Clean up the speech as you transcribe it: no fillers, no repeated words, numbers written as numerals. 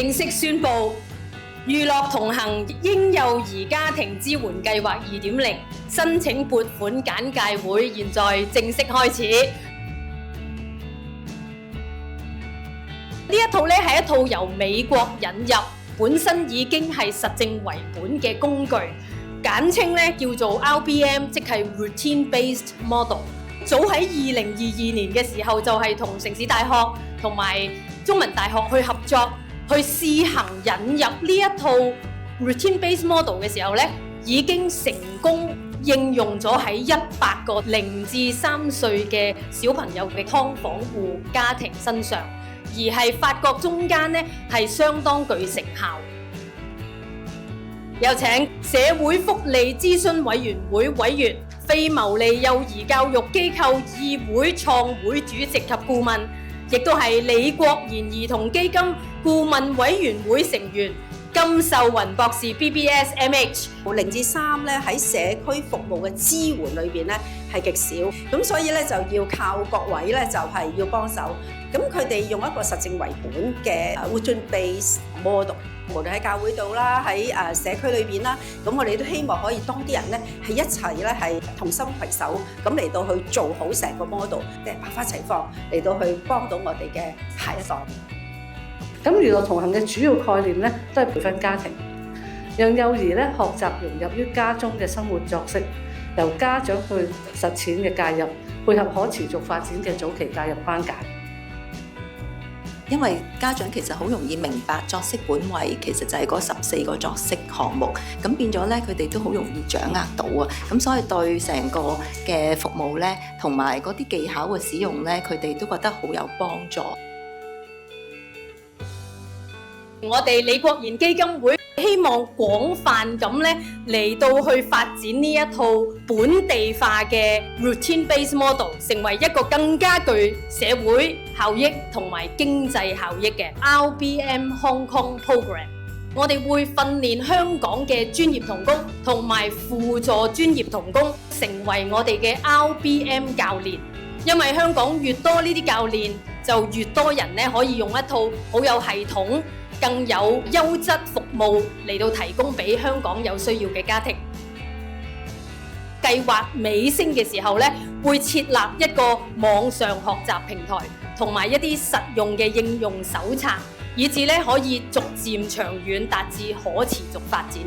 正式宣布娛樂同行嬰幼兒家庭支援計劃 2.0 申請撥款簡介會現在正式開始。呢一套咧係一套由美國引入，本身已經係實證為本嘅工具，簡稱咧叫做 RBM， 即係 Routine Based Model。早喺2022年嘅時候，就係同城市大學同埋中文大學去合作，去試行引入呢一套 Routine Based Model 嘅時候咧，已經成功應用咗喺100個0至3歲嘅小朋友嘅劏房戶家庭身上，而係發覺中間咧係相當具成效。有請社會福利諮詢委員會委員、非牟利幼兒教育機構議會創會主席及顧問，亦都係李國賢兒童基金顧問委員會成員金秀雲博士 BBS MH。0至3咧喺社區服務嘅支援裏邊咧係極少，咁所以咧就要靠各位咧就係要幫手。咁佢哋用一個實證為本嘅 Routine Based Model， 無論喺教會度啦，喺社區裏邊啦，咁我哋都希望可以當啲人咧係一齊咧係同心攜手，咁嚟到去做好成個 model， 即係百花齊放嚟到去幫到我哋嘅下一代。咁娛樂同行嘅主要概念咧，都係培訓家庭，讓幼兒咧學習融入於家中嘅生活作息，由家長去實踐嘅介入，配合可持續發展嘅早期介入框架。因為家長其實好容易明白作息本位其實就係嗰14個作息項目，咁變咗咧佢哋都好容易掌握到啊，咁所以對成個嘅服務咧同埋嗰啲技巧嘅使用咧，佢哋都覺得好有幫助。我哋李國賢基金會希望廣泛咁咧嚟到去發展呢一套本地化嘅 Routine Based Model， 成為一個更加具社會效益同埋經濟效益嘅 RBM Hong Kong Program。我哋會訓練香港嘅專業同工同埋輔助專業同工，成為我哋嘅 RBM 教練。因為香港越多呢啲教練，就越多人咧可以用一套好有系統、更有優質服務嚟到提供俾香港有需要嘅家庭。計劃尾聲嘅時候咧，會設立一個網上學習平台，同埋一啲實用嘅應用手冊，以至咧可以逐漸長遠達至可持續發展。